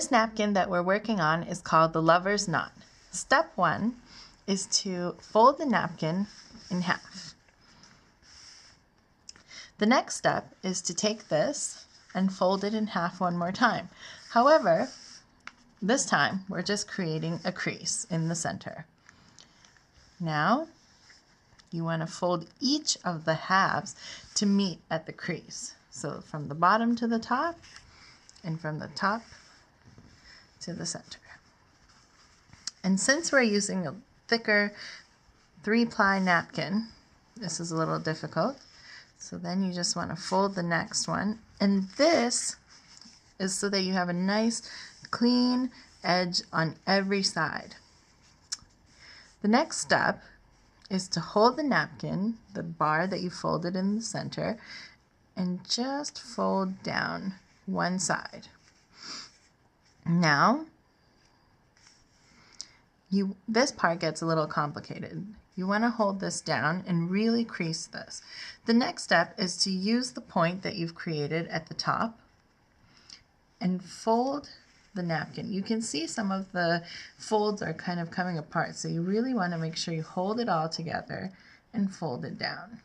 This napkin that we're working on is called the lover's knot. Step 1 is to fold the napkin in half. The next step is to take this and fold it in half one more time. However, this time we're just creating a crease in the center. Now, you want to fold each of the halves to meet at the crease. So from the bottom to the top, and from the top to the center. And since we're using a thicker 3-ply napkin, this is a little difficult. So then you just want to fold the next one. And this is so that you have a nice clean edge on every side. The next step is to hold the napkin, the bar that you folded in the center, and just fold down one side. Now, this part gets a little complicated. You want to hold this down and really crease this. The next step is to use the point that you've created at the top and fold the napkin. You can see some of the folds are kind of coming apart, so you really want to make sure you hold it all together and fold it down.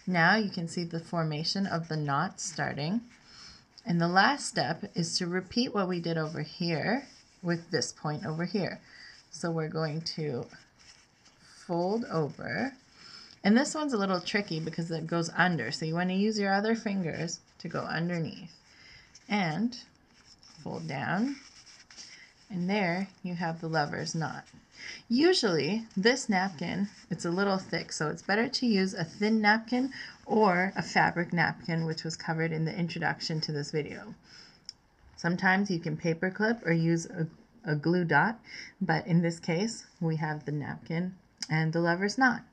Now you can see the formation of the knot starting. And the last step is to repeat what we did over here with this point over here. So we're going to fold over. And this one's a little tricky because it goes under. So you want to use your other fingers to go underneath. And fold down. And there you have the lover's knot. Usually this napkin, it's a little thick, so it's better to use a thin napkin or a fabric napkin, which was covered in the introduction to this video. Sometimes you can paper clip or use a glue dot, but in this case we have the napkin and the lover's knot.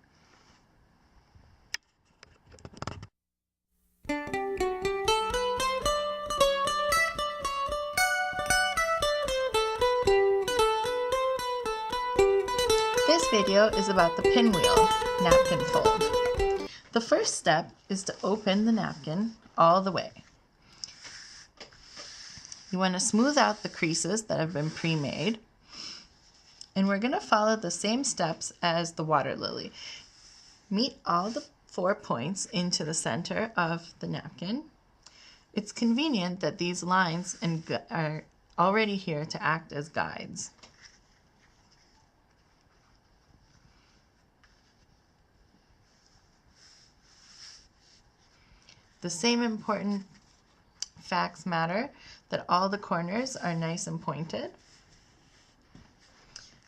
This video is about the pinwheel napkin fold. The first step is to open the napkin all the way. You want to smooth out the creases that have been pre-made. And we're going to follow the same steps as the water lily. Meet all the 4 points into the center of the napkin. It's convenient that these lines are already here to act as guides. The same important facts matter, that all the corners are nice and pointed.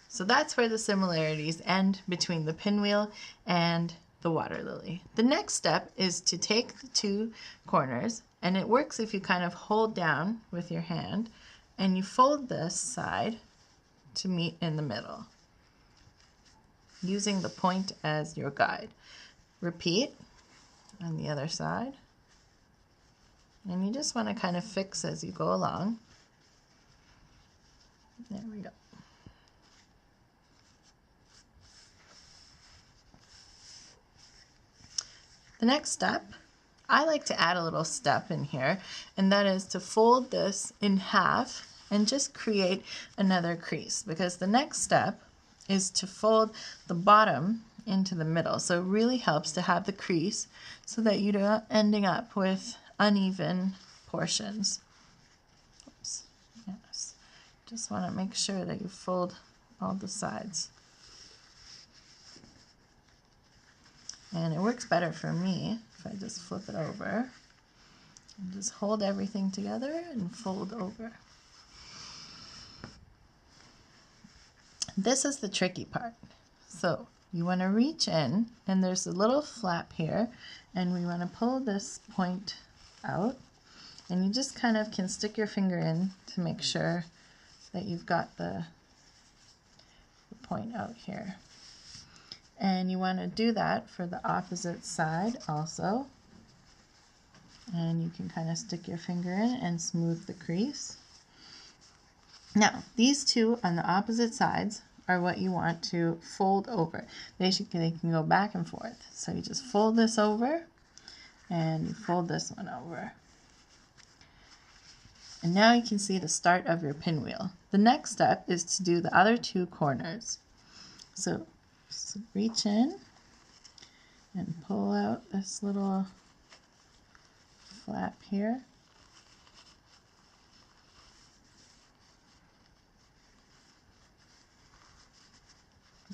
So that's where the similarities end between the pinwheel and the water lily. The next step is to take the 2 corners, and it works if you kind of hold down with your hand and you fold this side to meet in the middle, using the point as your guide. Repeat on the other side. And you just want to kind of fix as you go along. There we go. The next step, I like to add a little step in here, and that is to fold this in half and just create another crease, because the next step is to fold the bottom into the middle. So it really helps to have the crease so that you're not ending up with uneven portions. Oops. Yes. Just want to make sure that you fold all the sides. And it works better for me if I just flip it over and just hold everything together and fold over. This is the tricky part. So you want to reach in, and there's a little flap here, and we want to pull this point out, and you just kind of can stick your finger in to make sure that you've got the point out here. And you want to do that for the opposite side also, and you can kind of stick your finger in and smooth the crease. Now these 2 on the opposite sides are what you want to fold over. Basically they can go back and forth, so you just fold this over and you fold this one over. And now you can see the start of your pinwheel. The next step is to do the other two corners. So reach in and pull out this little flap here.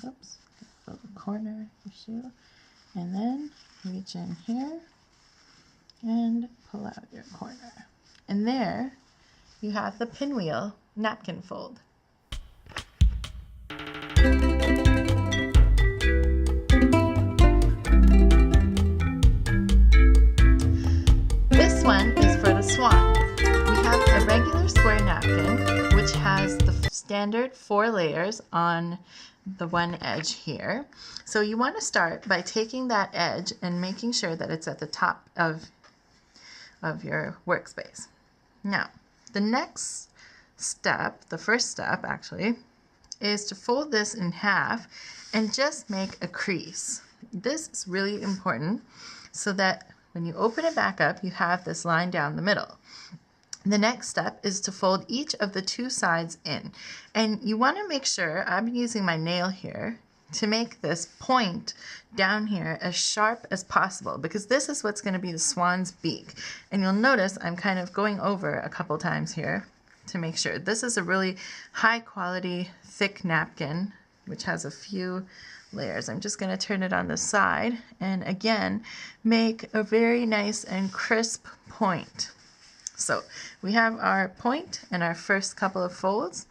Oops, fill the corner of your shoe. And then reach in here and pull out your corner. And there you have the pinwheel napkin fold. This one is for the swan. We have a regular square napkin which has the standard 4 layers on the one edge here. So you want to start by taking that edge and making sure that it's at the top of your workspace. Now, the next step, the first step actually, is to fold this in half and just make a crease. This is really important so that when you open it back up, you have this line down the middle. The next step is to fold each of the 2 sides in. And you want to make sure, I'm using my nail here, to make this point down here as sharp as possible, because this is what's going to be the swan's beak. And you'll notice I'm kind of going over a couple times here to make sure. This is a really high quality, thick napkin, which has a few layers. I'm just going to turn it on the side and again, make a very nice and crisp point. So we have our point and our first couple of folds.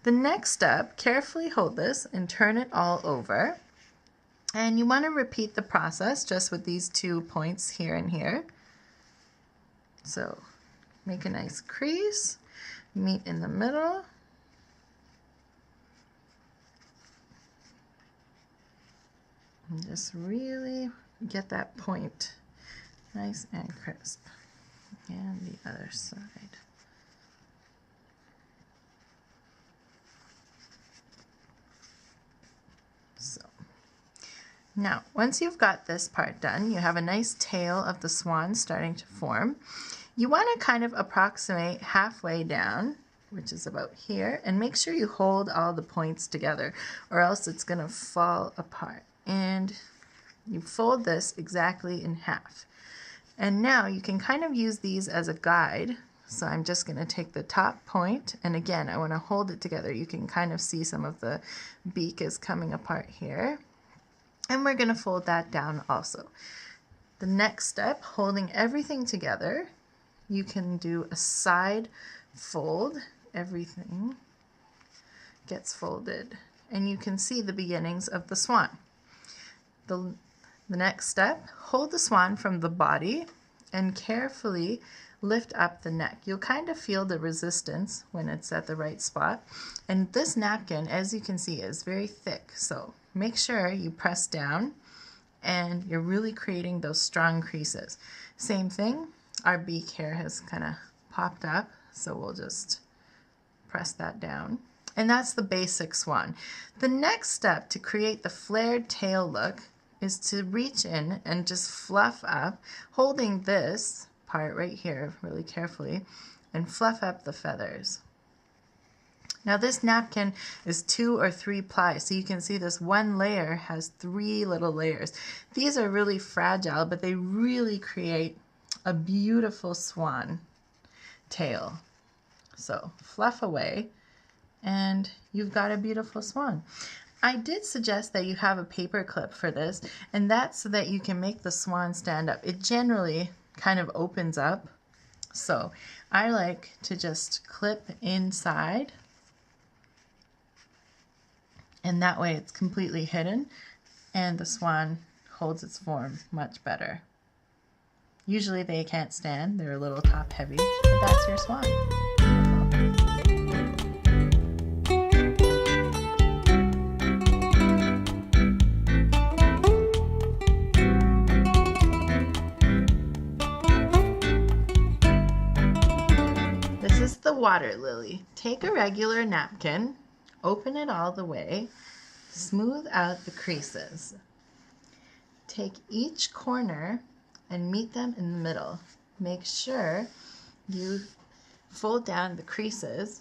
The next step, carefully hold this and turn it all over. And you want to repeat the process just with these 2 points here and here. So make a nice crease, meet in the middle. And just really get that point nice and crisp. And the other side. So now, once you've got this part done, you have a nice tail of the swan starting to form. You want to kind of approximate halfway down, which is about here, and make sure you hold all the points together or else it's going to fall apart. And you fold this exactly in half. And now you can kind of use these as a guide. So I'm just going to take the top point, and again, I want to hold it together. You can kind of see some of the beak is coming apart here. And we're going to fold that down also. The next step, holding everything together, you can do a side fold. Everything gets folded, and you can see the beginnings of the swan. The next step, hold the swan from the body and carefully lift up the neck. You'll kind of feel the resistance when it's at the right spot. And this napkin, as you can see, is very thick. So make sure you press down and you're really creating those strong creases. Same thing, our beak here has kind of popped up. So we'll just press that down. And that's the basic swan. The next step to create the flared tail look is to reach in and just fluff up, holding this part right here really carefully, and fluff up the feathers. Now this napkin is 2 or 3 ply, so you can see this one layer has 3 little layers. These are really fragile, but they really create a beautiful swan tail. So fluff away, and you've got a beautiful swan. I did suggest that you have a paper clip for this, and that's so that you can make the swan stand up. It generally kind of opens up, so I like to just clip inside, and that way it's completely hidden and the swan holds its form much better. Usually they can't stand, they're a little top heavy, but that's your swan. This is the water lily. Take a regular napkin, open it all the way, smooth out the creases. Take each corner and meet them in the middle. Make sure you fold down the creases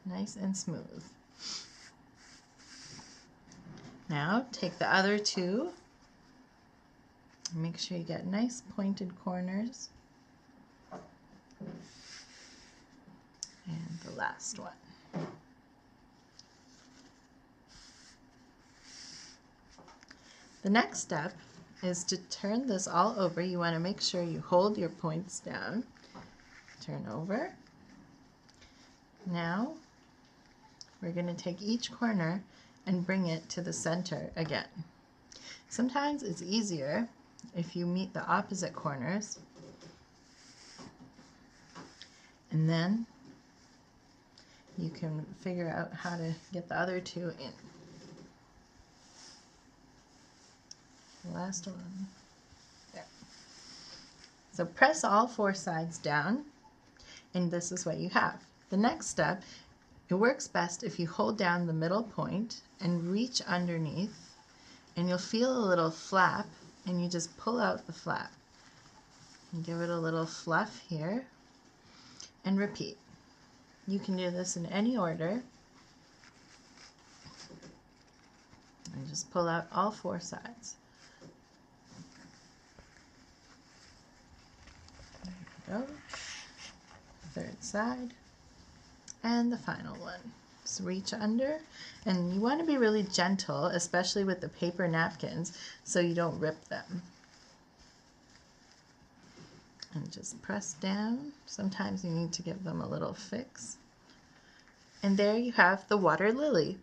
nice and smooth. Now take the other two and make sure you get nice pointed corners. And the last one. The next step is to turn this all over. You want to make sure you hold your points down. Turn over. Now we're going to take each corner and bring it to the center again. Sometimes it's easier if you meet the opposite corners, and then you can figure out how to get the other two in. The last one. There. So press all four sides down, and this is what you have. The next step, it works best if you hold down the middle point and reach underneath, and you'll feel a little flap, and you just pull out the flap. And give it a little fluff here, and repeat. You can do this in any order. And just pull out all four sides. There you go. Third side. And the final one. Just reach under, and you want to be really gentle, especially with the paper napkins, so you don't rip them. And just press down. Sometimes you need to give them a little fix. And there you have the water lily.